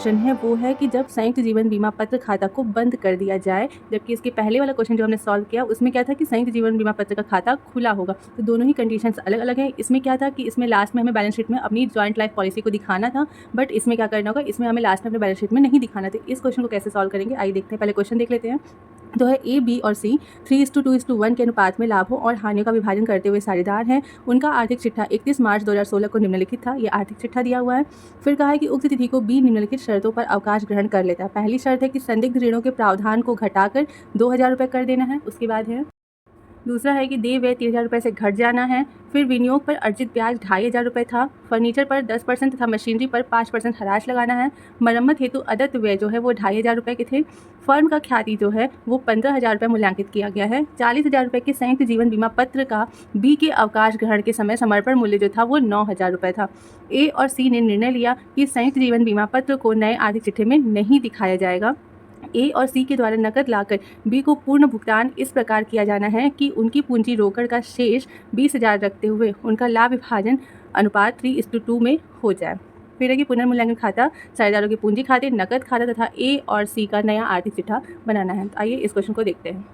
Question है वो है कि जब संयुक्त जीवन बीमा पत्र खाता को बंद कर दिया जाए, जबकि इसके पहले वाला क्वेश्चन जो हमने सॉल्व किया उसमें क्या था कि संयुक्त जीवन बीमा पत्र का खाता खुला होगा। तो दोनों ही कंडीशंस अलग अलग हैं। इसमें क्या था कि इसमें लास्ट में हमें बैलेंस शीट में अपनी जॉइंट लाइफ पॉलिसी को दिखाना था, बट इसमें क्या करना होगा, इसमें हमें लास्ट में अपने बैलेंस शीट में नहीं दिखाना था। इस क्वेश्चन को कैसे सॉल्व करेंगे आइए देखते हैं। पहले क्वेश्चन देख लेते हैं। तो है ए, बी और सी 3:2:1 के अनुपात में लाभों और हानियों का विभाजन करते हुए साझेदार हैं। उनका आर्थिक चिट्ठा 31 मार्च 2016 को निम्नलिखित था। ये आर्थिक चिट्ठा दिया हुआ है। फिर कहा है कि उक्त तिथि को बी निम्नलिखित शर्तों पर अवकाश ग्रहण कर लेता है। पहली शर्त है कि संदिग्ध ऋणों के प्रावधान को घटाकर 2000 रुपये कर देना है। उसके बाद है दूसरा है कि देय व्यय 3000 रुपये से घट जाना है। फिर विनियोग पर अर्जित ब्याज 2500 रुपये था। फर्नीचर पर 10% तथा मशीनरी पर 5% हराज लगाना है। मरम्मत हेतु अदत्त व्यय जो है वो 2500 रुपये के थे। फर्म का ख्याति जो है वो 15,000 रुपये मूल्यांकित किया गया है। 40,000 रुपये के संयुक्त जीवन बीमा पत्र का बी के अवकाश ग्रहण के समय समर्पण मूल्य जो था वो 9,000 रुपये था। ए और सी ने निर्णय लिया कि संयुक्त जीवन बीमा पत्र को नए आर्थिक चिट्ठे में नहीं दिखाया जाएगा। ए और सी के द्वारा नकद लाकर बी को पूर्ण भुगतान इस प्रकार किया जाना है कि उनकी पूंजी रोकड़ का शेष 20,000 रखते हुए उनका लाभ विभाजन अनुपात 3:2 में हो जाए। फिर है कि पुनर्मूल्यांकन खाता साझेदारों के पूंजी खाते, नकद खाता तथा ए और सी का नया आर्थिक चिट्ठा बनाना है। तो आइए इस क्वेश्चन को देखते हैं।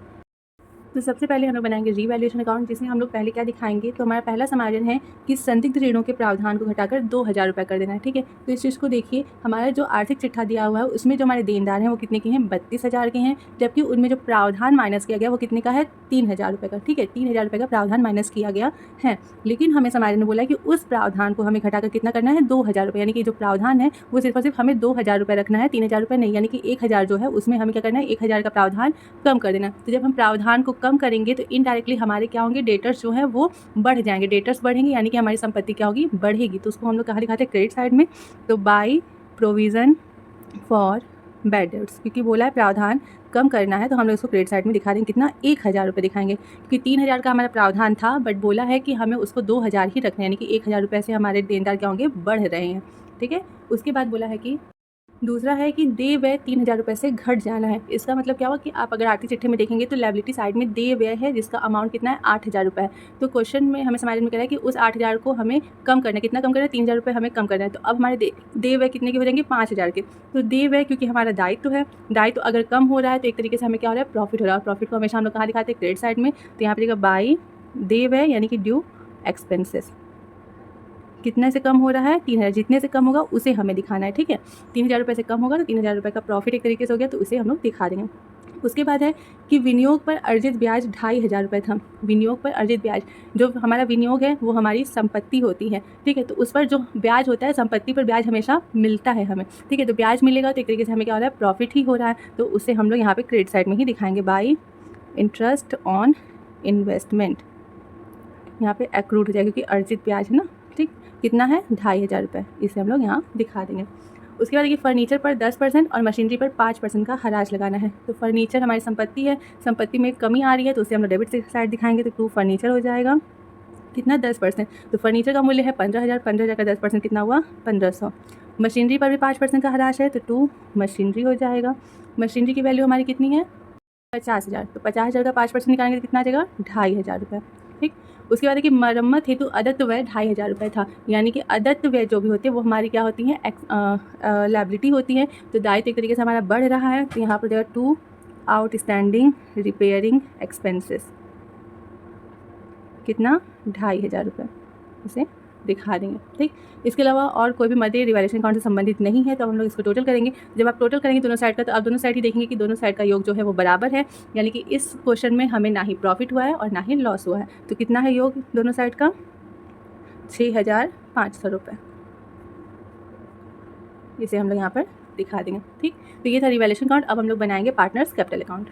तो सबसे पहले हम लोग बनाएंगे रीवैल्यूएशन अकाउंट, जिसमें हम लोग पहले क्या दिखाएंगे। तो हमारा पहला समायोजन है कि संदिग्ध ऋणों के प्रावधान को घटाकर 2000 रुपये कर देना है। ठीक है, तो इस चीज़ को देखिए, हमारा जो आर्थिक चिट्ठा दिया हुआ है उसमें जो हमारे देनदार हैं वो कितने के हैं, 32,000 के हैं, जबकि उनमें जो प्रावधान माइनस किया गया वो कितने का है, 3,000 रुपये का। ठीक है, 3,000 रुपये का प्रावधान माइनस किया गया है। लेकिन हमें समायोजन ने बोला कि उस प्रावधान को हमें घटाकर कितना करना है, 2000 रुपये, यानी कि जो प्रावधान है वो सिर्फ और सिर्फ हमें 2000 रुपये रखना है, 3,000 रुपये नहीं। यानी कि 1,000 जो है उसमें हमें क्या करना है, 1,000 का प्रावधान कम कर देना। तो जब हम प्रावधान को कम करेंगे तो इनडायरेक्टली हमारे क्या होंगे, डेटर्स जो है वो बढ़ जाएंगे। डेटर्स बढ़ेंगे यानी कि हमारी संपत्ति क्या होगी, बढ़ेगी। तो उसको हम लोग कहाँ दिखाते हैं, क्रेडिट साइड में। तो by provision for bad debts, क्योंकि बोला है प्रावधान कम करना है तो हम लोग इसको क्रेडिट साइड में दिखा देंगे। कितना, 1,000 रुपये दिखाएंगे, क्योंकि 3,000 का हमारा प्रावधान था, बट बोला है कि हमें उसको 2,000 ही रखना है, यानी कि 1,000 रुपये से हमारे देनदार क्या होंगे, बढ़ रहे हैं। ठीक है, उसके बाद बोला है कि दूसरा है कि देय व्यय 3,000 रुपये से घट जाना है। इसका मतलब क्या हुआ कि आप अगर आर्थिक चिट्ठे में देखेंगे तो लायबिलिटी साइड में देय व्यय है, जिसका अमाउंट कितना है, 8,000 रुपये है। तो क्वेश्चन में हमें समायोजन में कह रहा है कि उस 8,000 को हमें कम करना है। कितना कम करना है, 3,000 रुपये हमें कम करना है। तो अब हमारे देय व्यय कितने के हो जाएंगे, 5,000 के। तो देय व्यय क्योंकि हमारा दायित्व है, दायित्व अगर कम हो रहा है तो एक तरीके से हमें क्या हो रहा है, प्रॉफिट हो रहा है। प्रॉफिट को हमेशा हम लोग कहाँ दिखाते हैं, क्रेडिट साइड में। तो यहाँ पर देखिएगा बाई देय व्यय यानी कि ड्यू एक्सपेंसेस कितने से कम हो रहा है, 3,000। जितने से कम होगा उसे हमें दिखाना है। ठीक है, 3,000 रुपये से कम होगा तो 3,000 रुपये का प्रॉफिट एक तरीके से हो गया, तो उसे हम लोग दिखा देंगे। उसके बाद है कि विनियोग पर अर्जित ब्याज 2,500 रुपये था। विनियोग पर अर्जित ब्याज, जो हमारा विनियोग है वो हमारी संपत्ति होती है। ठीक है, तो उस पर जो ब्याज होता है, संपत्ति पर ब्याज हमेशा मिलता है हमें। ठीक है, तो ब्याज मिलेगा तो एक तरीके से हमें क्या हो रहा है, प्रॉफिट ही हो रहा है। तो उसे हम लोग यहाँ पे क्रेडिट साइड में ही दिखाएंगे। बाई इंटरेस्ट ऑन इन्वेस्टमेंट, यहाँ पे एक्रूड हो जाएगा क्योंकि अर्जित ब्याज है ना। ठीक, कितना है, 2,500 रुपये, इसे हम लोग यहाँ दिखा देंगे। उसके बाद देखिए फर्नीचर पर 10% और मशीनरी पर 5% का हराज लगाना है। तो फर्नीचर हमारी संपत्ति है, संपत्ति में कमी आ रही है तो उसे हम लोग डेबिट साइड दिखाएंगे। तो 2 फर्नीचर हो जाएगा, कितना, 10%। तो फर्नीचर का मूल्य है 15,000, 15,000 का 10% कितना हुआ, 1,500। मशीनरी पर भी 5% का हराज है तो 2 मशीनरी हो जाएगा। मशीनरी की वैल्यू हमारी कितनी है, 50,000। तो 50,000 का 5% निकालेंगे तो कितना आ जाएगा, 2,500 रुपये। ठीक, उसके बाद देखिए मरम्मत हेतु अदत्त व्यय 2,500 रुपये था। यानी कि अदत्त व्यय जो भी होते हैं वो हमारी क्या होती हैं, लायबिलिटी होती है। तो दायित्व एक तरीके से हमारा बढ़ रहा है। तो यहाँ पर देगा 2 आउटस्टैंडिंग रिपेयरिंग एक्सपेंसेस, कितना, 2,500 रुपये, इसे दिखा देंगे। ठीक, इसके अलावा और कोई भी मदे रिवैल्यूएशन अकाउंट से संबंधित नहीं है। तो हम लोग इसको टोटल करेंगे। जब आप टोटल करेंगे दोनों साइड का, तो आप दोनों साइड ही देखेंगे कि दोनों साइड का योग जो है वो बराबर है। यानी कि इस क्वेश्चन में हमें ना ही प्रॉफिट हुआ है और ना ही लॉस हुआ है। तो कितना है योग दोनों साइड का, 6,500 रुपये, इसे हम लोग यहाँ पर दिखा देंगे। ठीक, तो ये था रिवैल्यूएशन अकाउंट। अब हम लोग बनाएंगे पार्टनर्स कैपिटल अकाउंट।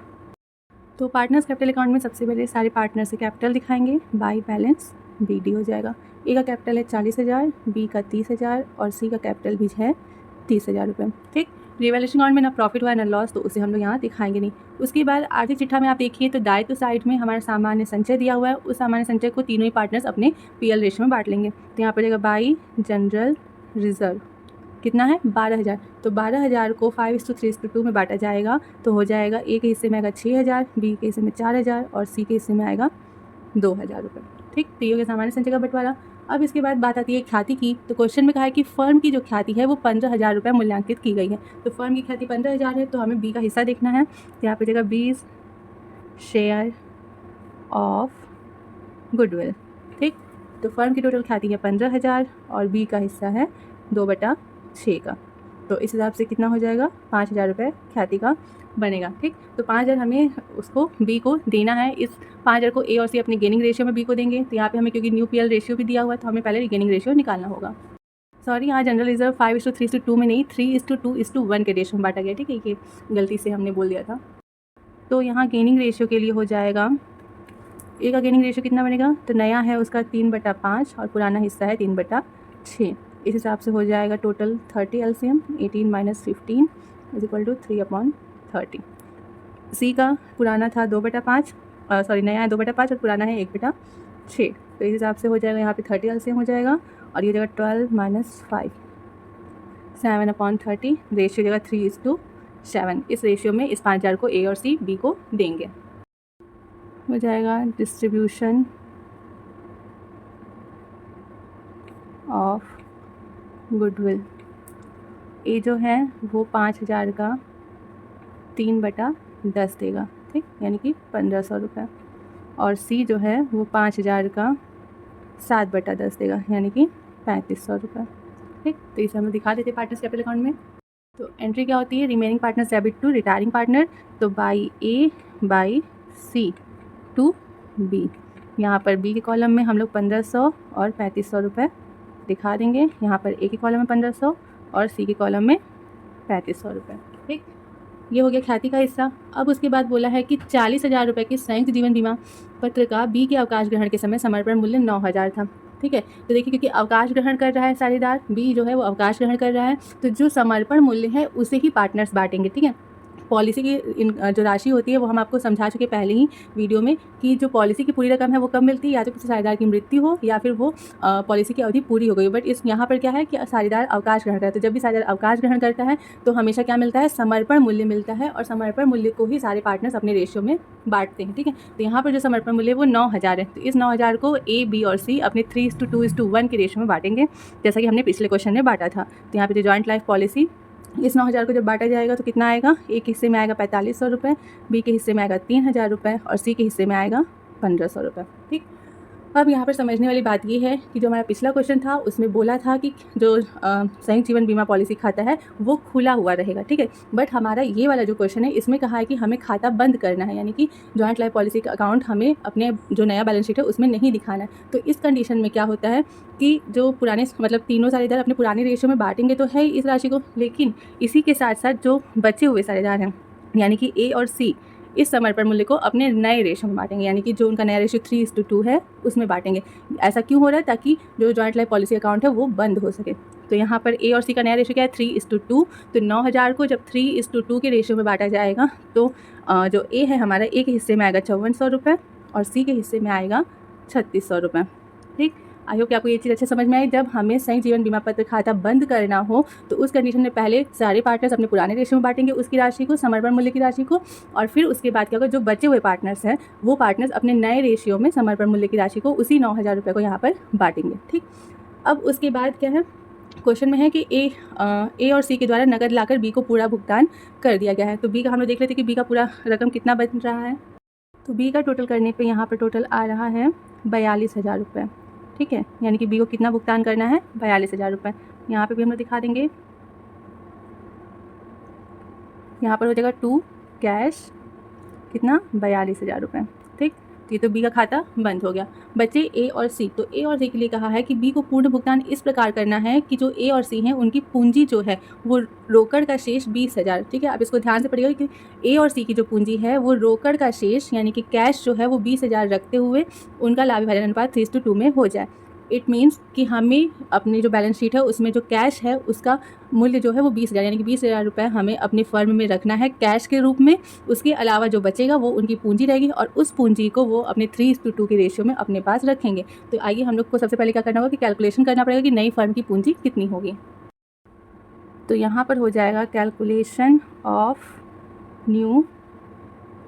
तो पार्टनर्स कैपिटल अकाउंट में सबसे पहले सारे पार्टनर से कैपिटल दिखाएंगे। बाई बैलेंस बी डी हो जाएगा। ए का कैपिटल है 40,000, बी का 30,000 और सी का कैपिटल भी है 30,000 रुपये। ठीक, रिवैल्यूएशन अकाउंट में ना प्रॉफिट हुआ है ना लॉस, तो उसे हम लोग यहाँ दिखाएंगे नहीं। उसके बाद आर्थिक चिट्ठा में आप देखिए तो दायित्व साइड में हमारा सामान्य संचय दिया हुआ है। उस सामान्य संचय को तीनों ही पार्टनर्स अपने PL रेशियो में बांट लेंगे। तो यहाँ पर जाएगा बाई जनरल रिजर्व, कितना है, 12,000। तो 12,000 को 5:3:2 में बांटा जाएगा। तो हो जाएगा ए के हिस्से में आएगा 6,000, बी के हिस्से में 4,000 और सी के हिस्से में आएगा 2,000 रुपये। ठीक, तो ये हो गया सामान्य संचय का बंटवारा। अब इसके बाद बात आती है ख्याति की। तो क्वेश्चन में कहा है कि फर्म की जो ख्याति है वो 15,000 रुपये मूल्यांकित की गई है। तो फर्म की ख्याति 15,000 है, तो हमें बी का हिस्सा देखना है। तो यहाँ पे जगह 20 शेयर ऑफ गुडविल। ठीक, तो फर्म की टोटल ख्याति है 15,000 और बी का हिस्सा है 2/6 का। तो इस हिसाब से कितना हो जाएगा, 5,000 रुपये ख्याति का बनेगा। ठीक, तो 5,000 हमें उसको बी को देना है। इस 5,000 को ए और सी अपने गेनिंग रेशियो में बी को देंगे। तो यहाँ पे हमें क्योंकि न्यू पीएल रेशियो भी दिया हुआ है तो हमें पहले गेनिंग रेशियो निकालना होगा। सॉरी, यहाँ जनरल रिजर्व 5:3:2 में नहीं 3:2:1 के रेशियो में बांटा गया। ठीक है, ये गलती से हमने बोल दिया था। तो यहाँ गेनिंग रेशियो के लिए हो जाएगा, ए का गेनिंग रेशियो कितना बनेगा, तो नया है उसका 3/5 और पुराना हिस्सा है 3/6। इस हिसाब से हो जाएगा टोटल 30 एलसीएम 18 - 15 = 3/30। सी का पुराना था 2/5, सॉरी नया है 2/5 और पुराना है 1/6। तो इस हिसाब से हो जाएगा यहाँ पे 30 एलसीएम हो जाएगा और ये जगह 12 - 5 7/30 रेशियो जगह 3:7। इस रेशियो में इस 5,000 को ए और सी बी को देंगे। हो जाएगा डिस्ट्रीब्यूशन ऑफ गुडविल। ए जो है वो 5,000 का 3/10 देगा। ठीक, यानी कि 1,500 रुपये। और सी जो है वो 5,000 का 7/10 देगा, यानी कि 3,500 रुपये। ठीक, तो इसे हम दिखा देते पार्टनर्स कैपिटल अकाउंट में। तो एंट्री क्या होती है, remaining partner debit to retiring partner. तो by A by C to B. यहाँ पर बी के कॉलम में हम लोग 1,500 और 3,500 रुपये दिखा देंगे। यहाँ पर ए के कॉलम में 1,500 और सी के कॉलम में 3,500 रुपये। ठीक, ये हो गया ख्याति का हिस्सा। अब उसके बाद बोला है कि 40,000 रुपये के संयुक्त जीवन बीमा पत्र का बी के अवकाश ग्रहण के समय समर्पण मूल्य 9,000 था। ठीक है, तो देखिए क्योंकि अवकाश ग्रहण कर रहा है साझेदार, बी जो है वो अवकाश ग्रहण कर रहा है, तो जो समर्पण मूल्य है उसे ही पार्टनर्स बांटेंगे। ठीक है, पॉलिसी की जो राशि होती है वो हम आपको समझा चुके पहले ही वीडियो में कि जो पॉलिसी की पूरी रकम है वो कब मिलती है, या तो किसी साझेदार की मृत्यु हो या फिर वो पॉलिसी की अवधि पूरी हो गई। बट इस यहाँ पर क्या है कि साझेदार अवकाश ग्रहण करता है, तो जब भी साझेदार अवकाश ग्रहण करता है तो हमेशा क्या मिलता है, समर्पण मूल्य मिलता है और समर्पण मूल्य को ही सारे पार्टनर्स अपने रेशियो में बांटते हैं। ठीक है, तो यहाँ पर जो समर्पण मूल्य वो 9,000 है। तो इस 9,000 को ए बी और सी अपने 3:2:1 के रेशियो में बांटेंगे, जैसा कि हमने पिछले क्वेश्चन में बांटा था। तो यहाँ पर जो जॉइंट लाइफ पॉलिसी, इस 9,000 को जब बांटा जाएगा तो कितना आएगा, एक हिस्से में आएगा 4,500 रुपये, बी के हिस्से में आएगा 3,000 रुपये और सी के हिस्से में आएगा 1,500 रुपये। ठीक, अब यहाँ पर समझने वाली बात ये है कि जो हमारा पिछला क्वेश्चन था उसमें बोला था कि जो संयुक्त जीवन बीमा पॉलिसी खाता है वो खुला हुआ रहेगा। ठीक है, बट हमारा ये वाला जो क्वेश्चन है इसमें कहा है कि हमें खाता बंद करना है, यानी कि जॉइंट लाइफ पॉलिसी का अकाउंट हमें अपने जो नया बैलेंस शीट है उसमें नहीं दिखाना है। तो इस कंडीशन में क्या होता है कि जो पुराने मतलब तीनों साझेदार अपने पुराने रेशियो में बांटेंगे तो है इस राशि को, लेकिन इसी के साथ साथ जो बचे हुए साझेदार हैं यानी कि ए और सी इस समर्पण मूल्य को अपने नए रेशियो में बांटेंगे, यानी कि जो उनका नया रेशियो 3:2 है उसमें बांटेंगे। ऐसा क्यों हो रहा है, ताकि जो जॉइंट लाइफ पॉलिसी अकाउंट है वो बंद हो सके। तो यहाँ पर ए और सी का नया रेशियो क्या है, 3:2। तो 9,000 को जब 3:2 के रेशियो में बांटा जाएगा तो जो ए है हमारा, ए के हिस्से में आएगा 5,400 रुपये और सी के हिस्से में आएगा 3,600 रुपये। ठीक, आई होप कि आपको ये चीज़ अच्छे समझ में आई। जब हमें संयुक्त जीवन बीमा पत्र खाता बंद करना हो तो उस कंडीशन में पहले सारे पार्टनर्स अपने पुराने रेशियो में बांटेंगे उसकी राशि को, समर्पण मूल्य की राशि को, और फिर उसके बाद क्या होगा, जो बचे हुए पार्टनर्स हैं वो पार्टनर्स अपने नए रेशियो में समर्पण मूल्य की राशि को उसी 9,000 रुपये को यहाँ पर बांटेंगे। ठीक, अब उसके बाद क्या है, क्वेश्चन में है कि ए और सी के द्वारा नकद लाकर बी को पूरा भुगतान कर दिया गया है। तो बी का हम लोग देख लेते हैं कि बी का पूरा रकम कितना बन रहा है। तो बी का टोटल करने पे यहाँ पर टोटल आ रहा है 42,000 रुपये। ठीक है, यानी कि बी को कितना भुगतान करना है, 42,000 रुपये। यहाँ पे भी हम लोग दिखा देंगे, यहाँ पर हो जाएगा 2 कैश कितना, 42,000 रुपये। ठीक, तो ये तो बी का खाता बंद हो गया। बचे ए और सी। तो ए और सी के लिए कहा है कि बी को पूर्ण भुगतान इस प्रकार करना है कि जो ए और सी हैं उनकी पूंजी जो है वो रोकड़ का शेष 20,000। ठीक है, आप इसको ध्यान से पढ़िएगा कि ए और सी की जो पूंजी है वो रोकड़ का शेष यानी कि कैश जो है वो 20,000 रखते हुए उनका लाभ विभाजन अनुपात 3:2 में हो जाए। इट मीन्स कि हमें अपनी जो बैलेंस शीट है उसमें जो कैश है उसका मूल्य जो है वो 20,000 यानी कि 20,000 रुपये हमें अपने फर्म में रखना है कैश के रूप में। उसके अलावा जो बचेगा वो उनकी पूंजी रहेगी और उस पूंजी को वो अपने 3:2 के रेशियो में अपने पास रखेंगे। तो आइए हम लोग को सबसे पहले क्या करना होगा कि कैलकुलेशन करना पड़ेगा कि नई फर्म की पूंजी कितनी होगी। तो यहाँ पर हो जाएगा कैलकुलेशन ऑफ न्यू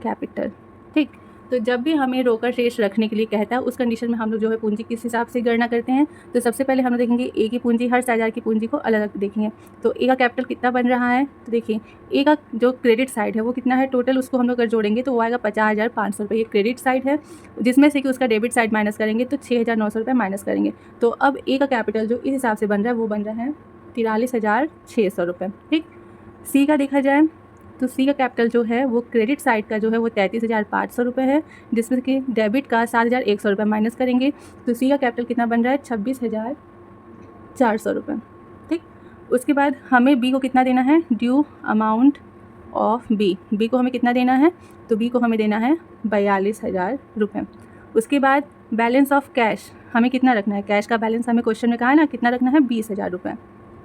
कैपिटल। ठीक, तो जब भी हमें रोकड़ शेष रखने के लिए कहता है उस कंडीशन में हम लोग जो है पूंजी किस हिसाब से गणना करते हैं। तो सबसे पहले हम लोग देखेंगे ए की पूंजी, हर साझेदार की पूंजी को अलग अलग देखेंगे। तो ए का कैपिटल कितना बन रहा है, तो देखिए ए का जो क्रेडिट साइड है वो कितना है टोटल, उसको हम लोग अगर जोड़ेंगे तो वो आएगा 50,500 रुपये। ये क्रेडिट साइड है, जिसमें से कि उसका डेबिट साइड माइनस करेंगे तो 6,900 रुपये माइनस करेंगे। तो अब ए का कैपिटल जो इस हिसाब से बन रहा है वो बन रहा है 43,600 रुपये। ठीक, सी का देखा जाए तो सी का कैपिटल जो है वो क्रेडिट साइड का जो है वो 33,500 रुपये है, जिसमें कि डेबिट का 7,100 रुपये माइनस करेंगे। तो सी का कैपिटल कितना बन रहा है 26,400 रुपये। ठीक, उसके बाद हमें बी को कितना देना है, ड्यू अमाउंट ऑफ बी को हमें कितना देना है, तो बी को हमें देना है 42,000 रुपये। उसके बाद बैलेंस ऑफ कैश हमें कितना रखना है, कैश का बैलेंस हमें क्वेश्चन में कहा है ना कितना रखना है 20,000 रुपये,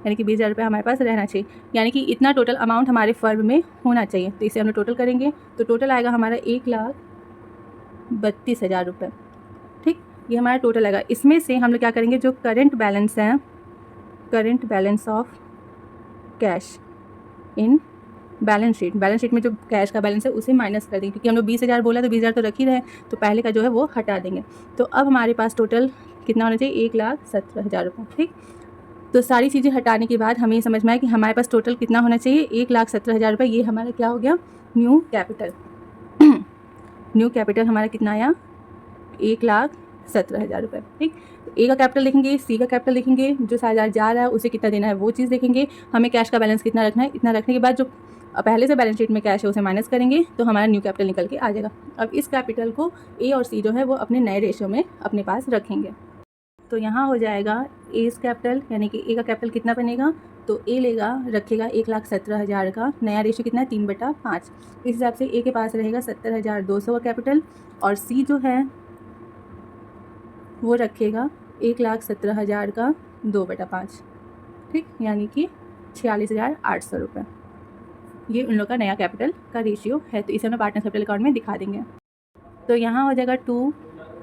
यानी कि 20,000 रुपये हमारे पास रहना चाहिए, यानी कि इतना टोटल अमाउंट हमारे फर्म में होना चाहिए। तो इसे हम लोग टोटल करेंगे तो टोटल आएगा हमारा 1,32,000 रुपये। ठीक, ये हमारा टोटल आएगा। इसमें से हम लोग क्या करेंगे, जो करंट बैलेंस है, current balance of cash in balance sheet में जो कैश का बैलेंस है उसे माइनस कर देंगे, क्योंकि हम लोग 20,000 बोला तो 20,000 तो रख ही रहे हैं, तो पहले का जो है वो हटा देंगे। तो अब हमारे पास टोटल कितना होना चाहिए, 1,17,000 रुपये। ठीक, तो सारी चीज़ें हटाने के बाद हमें ये समझ में आया कि हमारे पास टोटल कितना होना चाहिए, 1,17,000 रुपये। ये हमारा क्या हो गया, न्यू कैपिटल। न्यू कैपिटल हमारा कितना आया, 1,17,000 रुपये। ठीक, तो ए का कैपिटल देखेंगे, सी का कैपिटल देखेंगे, जो साझेदार जा रहा है उसे कितना देना है वो चीज़ देखेंगे, हमें कैश का बैलेंस कितना रखना है, इतना रखने के बाद जो पहले से बैलेंस शीट में कैश है उसे माइनस करेंगे तो हमारा न्यू कैपिटल निकल के आ जाएगा। अब इस कैपिटल को ए और सी जो है वो अपने नए रेशियो में अपने पास रखेंगे। तो यहाँ हो जाएगा एस कैपिटल, यानी कि ए का कैपिटल कितना बनेगा, तो ए रखेगा 1,17,000 का, नया रेशियो कितना है 3/5। इस हिसाब से ए के पास रहेगा 70,200 का कैपिटल, और सी जो है वो रखेगा 1,17,000 का 2/5। ठीक, यानी कि 46,800 रुपये। ये उन लोग का नया कैपिटल का रेशियो है, तो इसे हम पार्टनर कैपिटल अकाउंट में दिखा देंगे। तो यहाँ हो जाएगा टू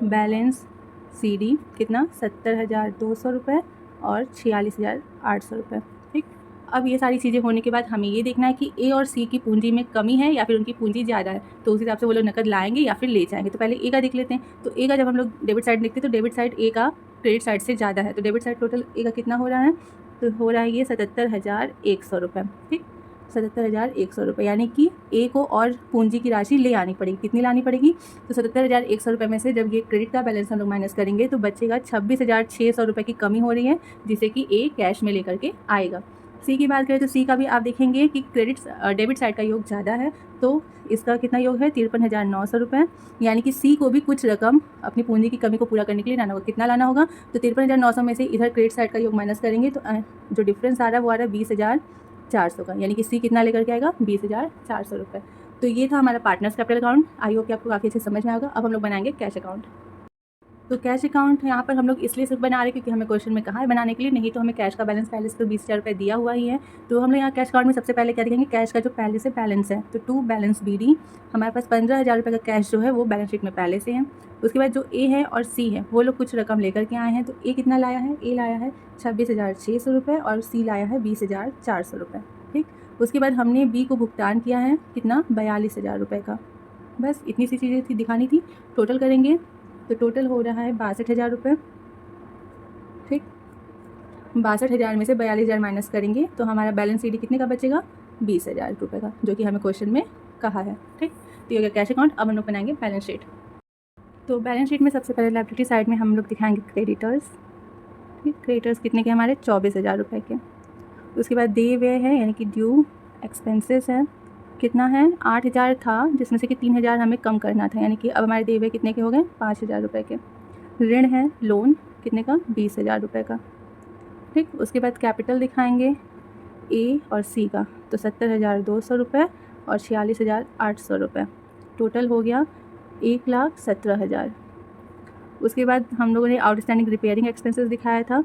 बैलेंस सी डी कितना 70,200 रुपये और 46,800 रुपये। ठीक, अब ये सारी चीज़ें होने के बाद हमें ये देखना है कि ए और सी की पूंजी में कमी है या फिर उनकी पूंजी ज़्यादा है, तो उस हिसाब से वो लोग नकद लाएंगे या फिर ले जाएंगे। तो पहले ए का देख लेते हैं। तो ए का जब हम लोग डेबिट साइड देखते हैं तो डेबिट साइड ए का क्रेडिट साइड से ज़्यादा है, तो डेबिट साइड टोटल ए का कितना हो रहा है, तो हो रहा है ये 77,100 रुपये। ठीक, 77,100 रुपये, यानी कि ए को और पूंजी की राशि ले आनी पड़ेगी। कितनी लानी पड़ेगी, तो 77,100 रुपये में से जब ये क्रेडिट का बैलेंस हम लोग माइनस करेंगे तो बचेगा 26,600 रुपये की कमी हो रही है, जिसे कि ए कैश में लेकर के आएगा। सी की बात करें तो सी का भी आप देखेंगे कि डेबिट साइड का योग ज़्यादा है, तो इसका कितना योग है 53,900 रुपये, यानी कि सी को भी कुछ रकम अपनी पूंजी की कमी को पूरा करने के लिए लाना होगा। कितना लाना होगा, तो 53,900 में से इधर क्रेडिट साइड का योग माइनस करेंगे तो जो डिफरेंस आ रहा है वो आ रहा है 20,400 का, यानी कि सी कितना लेकर के आएगा 20,400 रुपये। तो ये था हमारा partners capital account. I hope कि आपको काफ़ी अच्छे समझ में आएगा। अब हम लोग बनाएंगे कैश अकाउंट। तो कैश अकाउंट यहाँ पर हम लोग इसलिए सिर्फ बना रहे हैं क्योंकि हमें क्वेश्चन में कहा है बनाने के लिए, नहीं तो हमें कैश का बैलेंस पहले से तो 20,000 रुपये दिया हुआ ही है। तो हम लोग यहाँ कैश अकाउंट में सबसे पहले क्या देखेंगे, कैश का जो पहले से बैलेंस है, तो टू बैलेंस बी डी, हमारे पास 15,000 रुपये का कैश जो है वो बैलेंस शीट में पहले से है। उसके बाद जो ए है और सी है वो लोग कुछ रकम लेकर के आए हैं। तो ए कितना लाया है, ए लाया है 26,600 रुपये और सी लाया है 20,400 रुपये। ठीक, उसके बाद हमने बी को भुगतान किया है कितना 42,000 रुपये का। बस इतनी सी चीज़ें थी दिखानी थी। टोटल करेंगे तो टोटल हो रहा है 62,000 रुपये। ठीक, 62,000 में से 42,000 माइनस करेंगे तो हमारा बैलेंस सी डी कितने का बचेगा 20,000 रुपये का, जो कि हमें क्वेश्चन में कहा है। ठीक, तो ये हो गया कैश अकाउंट। अब हम लोग बनाएंगे बैलेंस शीट। तो बैलेंस शीट में सबसे पहले लायबिलिटी साइड में हम लोग दिखाएंगे क्रेडिटर्स। ठीक, क्रेडिटर्स कितने के हमारे 24,000 रुपये के। उसके बाद दे हुए है, यानी कि ड्यू एक्सपेंसेस है, कितना है 8,000 था, जिसमें से कि 3,000 हमें कम करना था, यानी कि अब हमारे दे हुए कितने के हो गए 5,000 रुपये के। ऋण है लोन कितने का 20,000 रुपये का। ठीक, उसके बाद कैपिटल दिखाएंगे ए और सी का, तो 70,200 रुपये और 46,800 रुपये। टोटल हो गया 1,17,000। उसके बाद हम लोगों ने आउटस्टैंडिंग रिपेयरिंग एक्सपेंसेस दिखाया था,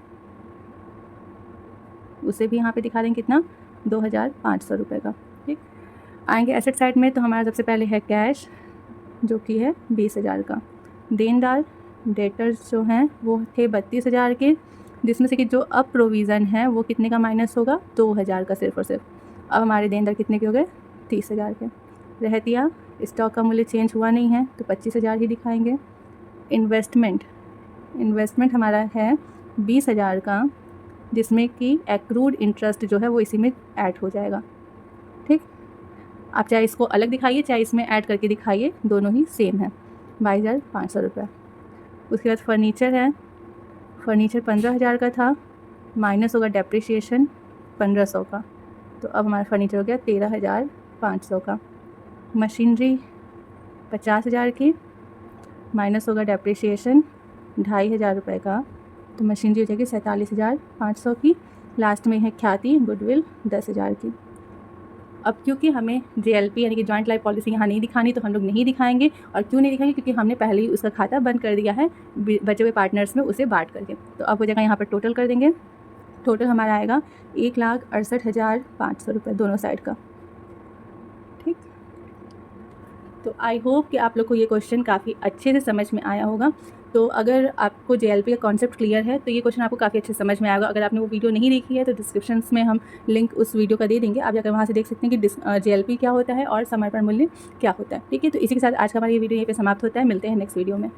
उसे भी यहाँ पे दिखा देंगे कितना 2,500 रुपये का। ठीक, आएंगे एसेट साइड में, तो हमारा सबसे पहले है कैश जो कि है 20,000 का। देनदार डेटर्स जो हैं वो थे 32,000 के, जिसमें से कि जो अब प्रोविज़न है वो कितने का माइनस होगा 2,000 का सिर्फ और सिर्फ। अब हमारे देनदार कितने के हो गए 30,000 के। रहतिया स्टॉक का मूल्य चेंज हुआ नहीं है तो 25,000 ही दिखाएंगे। इन्वेस्टमेंट हमारा है 20,000 का, जिसमें कि एक्रूड इंटरेस्ट जो है वो इसी में ऐड हो जाएगा। ठीक, आप चाहे इसको अलग दिखाइए चाहे इसमें ऐड करके दिखाइए, दोनों ही सेम है, 22,500 रुपये। उसके बाद फर्नीचर है, फर्नीचर 15,000 का था, माइनस होगा डेप्रिसिएशन 1,500 का, तो अब हमारा फर्नीचर हो गया 13,500 का। मशीनरी 50,000 की, माइनस होगा डेप्रिसिएशन 2,500 रुपये का, तो मशीनरी हो जाएगी 47,500 की। लास्ट में है ख्याति गुडविल 10,000 की। अब क्योंकि हमें JLP यानी कि जॉइंट लाइफ पॉलिसी यहाँ नहीं दिखानी, तो हम लोग नहीं दिखाएंगे। और क्यों नहीं दिखाएंगे, क्योंकि हमने पहले ही उसका खाता बंद कर दिया है बचे हुए पार्टनर्स में उसे बांट करके। तो अब हो जाएगा, यहाँ पर टोटल कर देंगे। टोटल हमारा आएगा 1,68,500 रुपये दोनों साइड का। ठीक, तो आई होप कि आप लोग को ये क्वेश्चन काफ़ी अच्छे से समझ में आया होगा। तो अगर आपको JLP का कॉन्सेप्ट क्लियर है तो ये क्वेश्चन आपको काफ़ी अच्छे से समझ में आएगा। अगर आपने वो वीडियो नहीं देखी है तो डिस्क्रिप्शन में हम लिंक उस वीडियो का दे देंगे, आप जाकर वहाँ से देख सकते हैं कि JLP क्या होता है और समर्पण मूल्य क्या होता है। ठीक है, तो इसी के साथ आज का हमारा ये वीडियो यहीं पे समाप्त होता है। मिलते हैं नेक्स्ट वीडियो में।